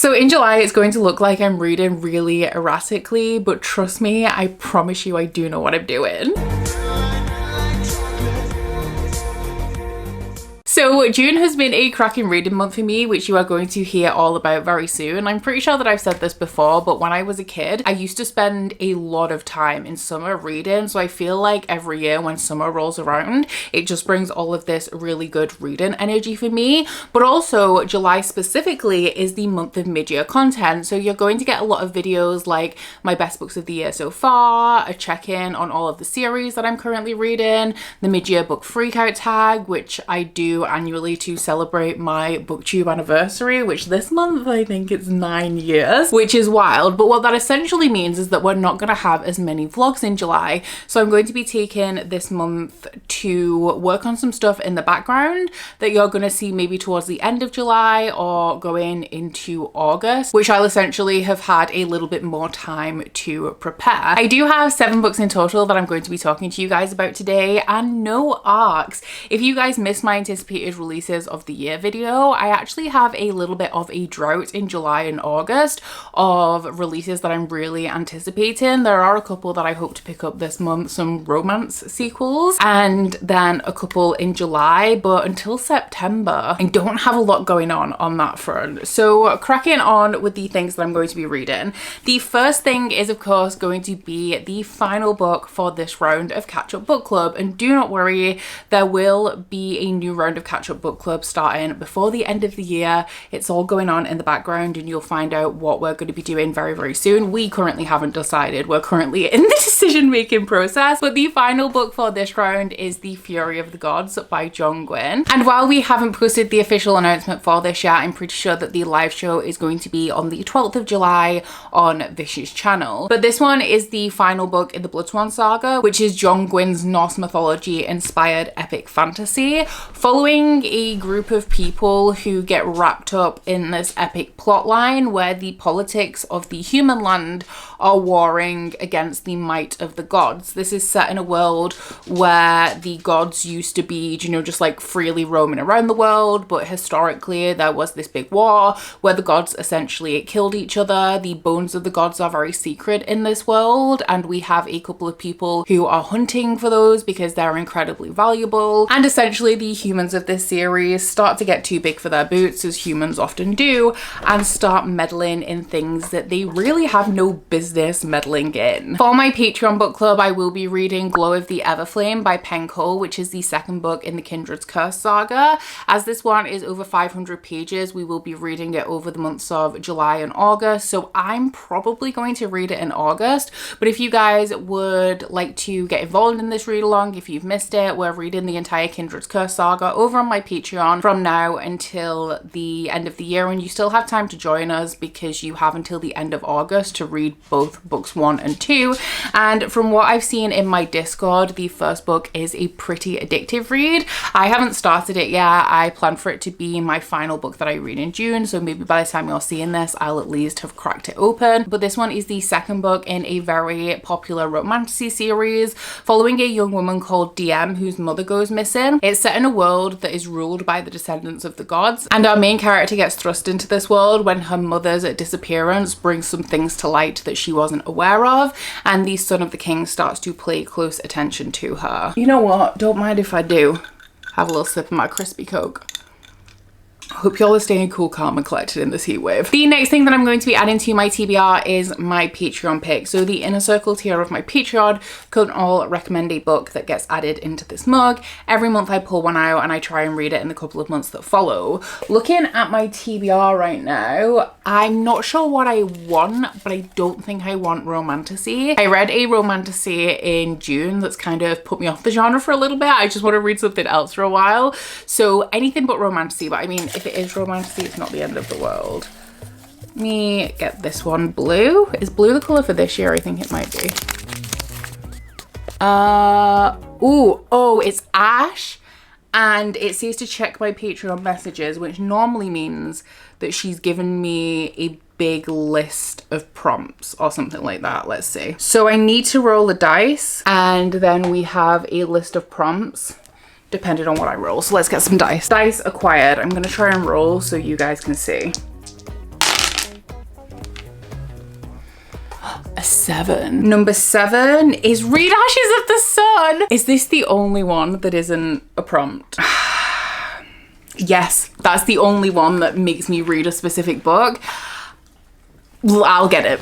So in July, it's going to look like I'm reading really erratically, but trust me, I promise you I do know what I'm doing. So June has been a cracking reading month for me, which you are going to hear all about very soon. I'm pretty sure that I've said this before, but when I was a kid, I used to spend a lot of time in summer reading. So I feel like every year when summer rolls around, it just brings all of this really good reading energy for me. But also July specifically is the month of mid-year content. So you're going to get a lot of videos like my best books of the year so far, a check-in on all of the series that I'm currently reading, the mid-year book freakout tag, which I do annually to celebrate my booktube anniversary, which this month I think it's 9 years, which is wild. But what that essentially means is that we're not going to have as many vlogs in July. So I'm going to be taking this month to work on some stuff in the background that you're going to see maybe towards the end of July or going into August, which I'll essentially have had a little bit more time to prepare. I do have 7 books in total that I'm going to be talking to you guys about today, and no arcs. If you guys missed my anticipated releases of the year video, I actually have a little bit of a drought in July and August of releases that I'm really anticipating. There are a couple that I hope to pick up this month, some romance sequels, and then a couple in July, but until September I don't have a lot going on that front. So cracking on with the things that I'm going to be reading. The first thing is of course going to be the final book for this round of Catch Up Book Club, and do not worry, there will be a new round of Catch Up Book Club starting before the end of the year. It's all going on in the background and you'll find out what we're going to be doing very, very soon. We currently haven't decided. We're currently in the decision making process, but the final book for this round is The Fury of the Gods by John Gwynne. And while we haven't posted the official announcement for this yet, I'm pretty sure that the live show is going to be on the 12th of July on Bookish channel. But this one is the final book in the Bloodsworn saga, which is John Gwynne's Norse mythology inspired epic fantasy, following a group of people who get wrapped up in this epic plotline where the politics of the human land are warring against the might of the gods. This is set in a world where the gods used to be, you know, just like freely roaming around the world, but historically there was this big war where the gods essentially killed each other. The bones of the gods are very secret in this world, and we have a couple of people who are hunting for those because they're incredibly valuable. And essentially the humans of this series start to get too big for their boots, as humans often do, and start meddling in things that they really have no business meddling in. For my Patreon book club, I will be reading Glow of the Everflame by Pen Cole, which is the second book in the Kindred's Curse saga. As this one is over 500 pages, we will be reading it over the months of July and August, so I'm probably going to read it in August. But if you guys would like to get involved in this read along, if you've missed it, we're reading the entire Kindred's Curse saga over on my Patreon from now until the end of the year, and you still have time to join us because you have until the end of August to read both books 1 and 2. And from what I've seen in my Discord, the first book is a pretty addictive read. I haven't started it yet. I plan for it to be my final book that I read in June, so maybe by the time you're seeing this I'll at least have cracked it open. But this one is the second book in a very popular romance series following a young woman called DM whose mother goes missing. It's set in a world that is ruled by the descendants of the gods, and our main character gets thrust into this world when her mother's disappearance brings some things to light that she wasn't aware of, and the son of the king starts to pay close attention to her. You know what? Don't mind if I do. Have a little sip of my crispy Coke. Hope y'all are staying cool, calm and collected in this heat wave. The next thing that I'm going to be adding to my TBR is my Patreon pick. So the inner circle tier of my Patreon can all recommend a book that gets added into this mug. Every month I pull one out and I try and read it in the couple of months that follow. Looking at my TBR right now, I'm not sure what I want, but I don't think I want romantasy. I read a romantasy in June that's kind of put me off the genre for a little bit. I just want to read something else for a while. So anything but romantasy, but I mean, if it is romantasy, it's not the end of the world. Let me get this one. Blue? Is blue the colour for this year? I think it might be. Oh, it's ash. And it says to check my Patreon messages, which normally means that she's given me a big list of prompts or something like that. Let's see. So I need to roll the dice, and then we have a list of prompts depending on what I roll. So let's get some dice. Dice acquired. I'm gonna try and roll so you guys can see. a 7. Number 7 is read Ashes of the Sun. Is this the only one that isn't a prompt? Yes, that's the only one that makes me read a specific book. I'll get it.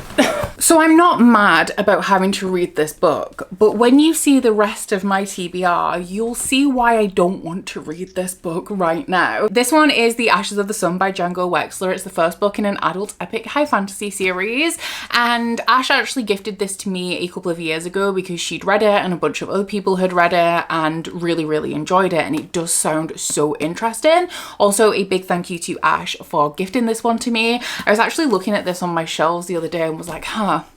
So I'm not mad about having to read this book, but when you see the rest of my TBR, you'll see why I don't want to read this book right now. This one is The Ashes of the Sun by Django Wexler. It's the first book in an adult epic high fantasy series, and Ash actually gifted this to me a couple of years ago because she'd read it and a bunch of other people had read it and really enjoyed it, and it does sound so interesting. Also, a big thank you to Ash for gifting this one to me. I was actually looking at this on my shelves the other day and was like,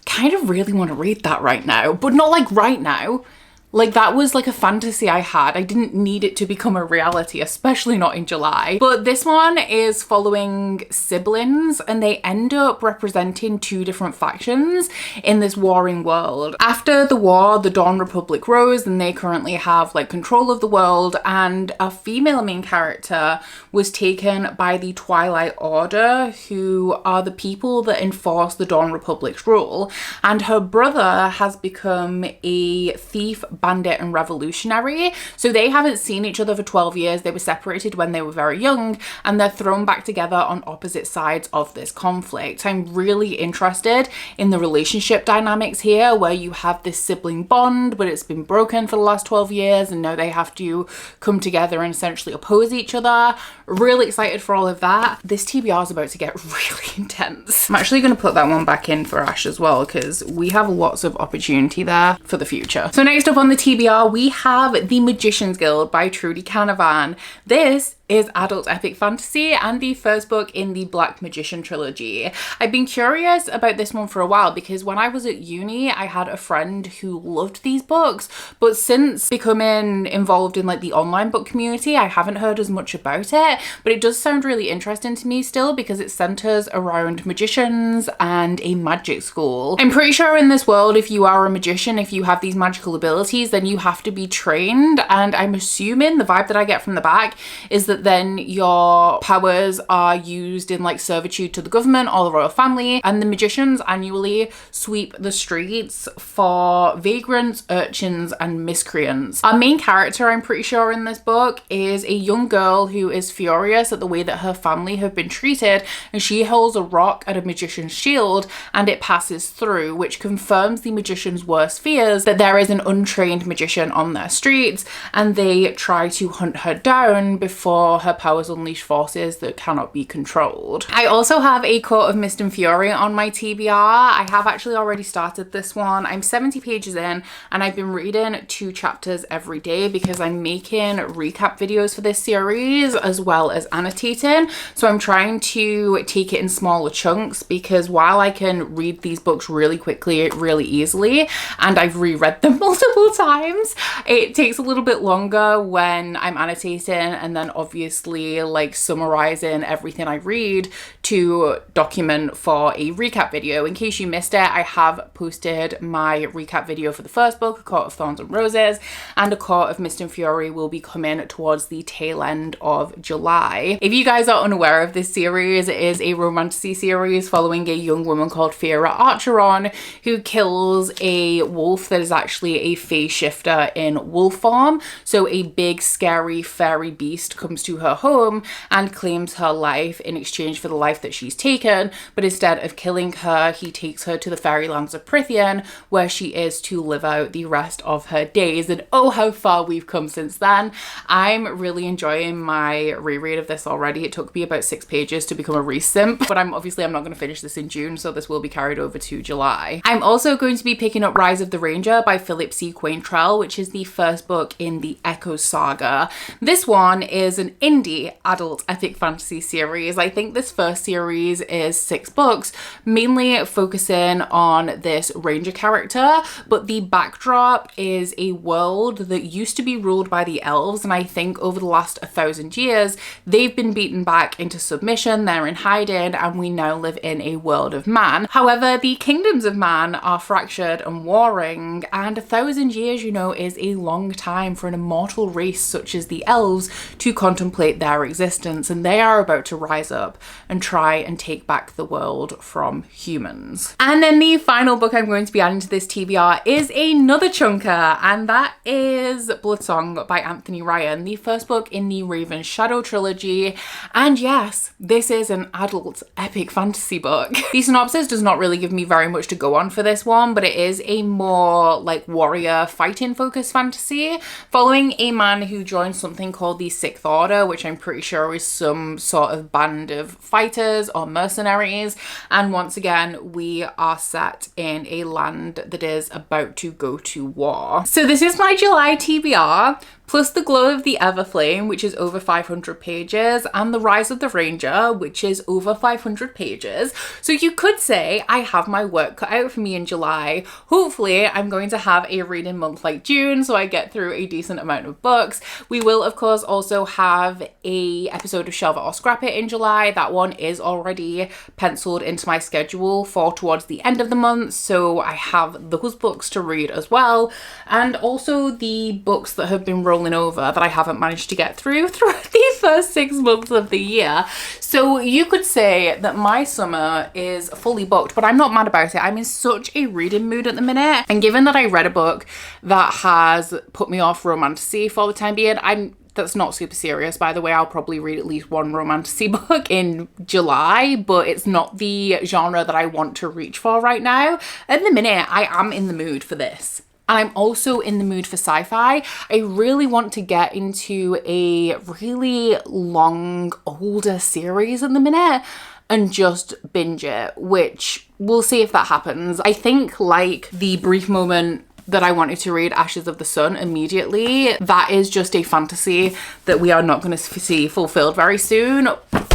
kind of really want to read that right now, but not like right now. Like, that was like a fantasy I had. I didn't need it to become a reality, especially not in July. But this one is following siblings, and they end up representing 2 different factions in this warring world. After the war, the Dawn Republic rose, and they currently have like control of the world, and a female main character was taken by the Twilight Order, who are the people that enforce the Dawn Republic's rule. And her brother has become a thief, bandit and revolutionary. So they haven't seen each other for 12 years. They were separated when they were very young, and they're thrown back together on opposite sides of this conflict. I'm really interested in the relationship dynamics here, where you have this sibling bond, but it's been broken for the last 12 years, and now they have to come together and essentially oppose each other. Really excited for all of that. This TBR is about to get really intense. I'm actually going to put that one back in for Ash as well, because we have lots of opportunity there for the future. So next up on the TBR, we have The Magician's Guild by Trudy Canavan. This is adult epic fantasy and the first book in the Black Magician trilogy. I've been curious about this one for a while because when I was at uni, I had a friend who loved these books, but since becoming involved in like the online book community, I haven't heard as much about it, but it does sound really interesting to me still because it centers around magicians and a magic school. I'm pretty sure in this world, if you are a magician, if you have these magical abilities, then you have to be trained, and I'm assuming the vibe that I get from the back is that then your powers are used in like servitude to the government or the royal family, and the magicians annually sweep the streets for vagrants, urchins and miscreants. Our main character, I'm pretty sure in this book, is a young girl who is furious at the way that her family have been treated, and she holds a rock at a magician's shield and it passes through, which confirms the magician's worst fears, that there is an untrained magician on their streets, and they try to hunt her down before her powers unleash forces that cannot be controlled. I also have A Court of Mist and Fury on my TBR. I have actually already started this one. I'm 70 pages in and I've been reading 2 chapters every day because I'm making recap videos for this series as well as annotating. So I'm trying to take it in smaller chunks because while I can read these books really quickly, really easily, and I've reread them multiple times, it takes a little bit longer when I'm annotating and then obviously like summarizing everything I read to document for a recap video. In case you missed it, I have posted my recap video for the first book, A Court of Thorns and Roses, and A Court of Mist and Fury will be coming towards the tail end of July. If you guys are unaware of this series, it is a romantasy series following a young woman called Fira Archeron who kills a wolf that is actually a phase shifter in wolf form. So a big scary fairy beast comes to her home and claims her life in exchange for the life that she's taken, but instead of killing her, he takes her to the fairylands of Prithian, where she is to live out the rest of her days. And oh, how far we've come since then. I'm really enjoying my reread of this already. It took me about 6 pages to become a re-simp, but I'm not going to finish this in June, so this will be carried over to July. I'm also going to be picking up Rise of the Ranger by Philip C. Quaintrell, which is the first book in the Echo Saga. This one is an indie adult epic fantasy series. I think this first series is 6 books, mainly focusing on this ranger character, but the backdrop is a world that used to be ruled by the elves, and I think over the last 1,000 years they've been beaten back into submission, they're in hiding, and we now live in a world of man. However, the kingdoms of man are fractured and warring, and 1,000 years years, you know, is a long time for an immortal race such as the elves to contemplate their existence, and they are about to rise up and try and take back the world from humans. And then the final book I'm going to be adding to this TBR is another chunker, and that is Bloodsong by Anthony Ryan, the first book in the Raven Shadow trilogy. And yes, this is an adult epic fantasy book. The synopsis does not really give me very much to go on for this one, but it is a more like warrior fighting focused fantasy following a man who joins something called the Sixth Order, which I'm pretty sure is some sort of band of fighters or mercenaries. And once again, we are set in a land that is about to go to war. So this is my July TBR, plus The Glow of the Everflame, which is over 500 pages, and The Rise of the Ranger, which is over 500 pages. So you could say I have my work cut out for me in July. Hopefully I'm going to have a reading month like June, so I get through a decent amount of books. We will of course also have a episode of Shelve It or Scrap It in July. That one is already penciled into my schedule for towards the end of the month, so I have those books to read as well, and also the books that have been rolling over that I haven't managed to get through the first 6 months of the year. So you could say that my summer is fully booked, but I'm not mad about it. I'm in such a reading mood at the minute, and given that I read a book that has put me off romantasy for the time being, that's not super serious, by the way. I'll probably read at least one romantasy book in July, but it's not the genre that I want to reach for right now. At the minute, I am in the mood for this. And I'm also in the mood for sci-fi. I really want to get into a really long, older series at the minute and just binge it, which we'll see if that happens. I think like the brief moment that I wanted to read Ashes of the Sun immediately, that is just a fantasy that we are not going to see fulfilled very soon. But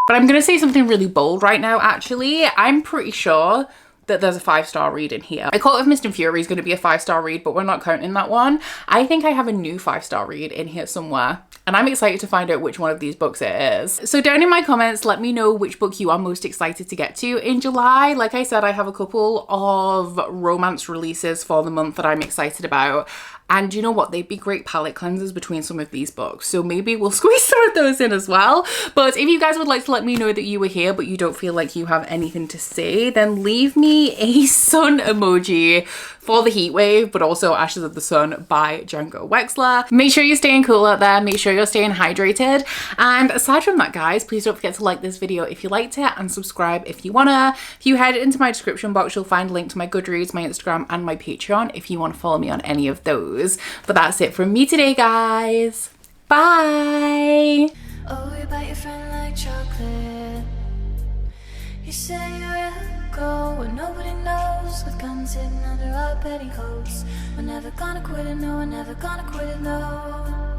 I'm going to say something really bold right now, actually. I'm pretty sure that there's a 5-star read in here. I Court of Mist and Fury is going to be a 5-star read, but we're not counting that one. I think I have a new 5-star read in here somewhere, and I'm excited to find out which one of these books it is. So down in my comments, let me know which book you are most excited to get to in July. Like I said, I have a couple of romance releases for the month that I'm excited about. And you know what? They'd be great palette cleansers between some of these books. So maybe we'll squeeze some of those in as well. But if you guys would like to let me know that you were here, but you don't feel like you have anything to say, then leave me a sun emoji for The Heatwave, but also Ashes of the Sun by Django Wexler. Make sure you're staying cool out there. Make sure you're staying hydrated. And aside from that, guys, please don't forget to like this video if you liked it and subscribe if you wanna. If you head into my description box, you'll find a link to my Goodreads, my Instagram, and my Patreon if you want to follow me on any of those. But that's it from me today, guys. Bye. Oh, you bite your friend like chocolate. You say you'll go where nobody knows, with guns hidden under our petticoats. We're never gonna quit it, no, we're never gonna quit it, no.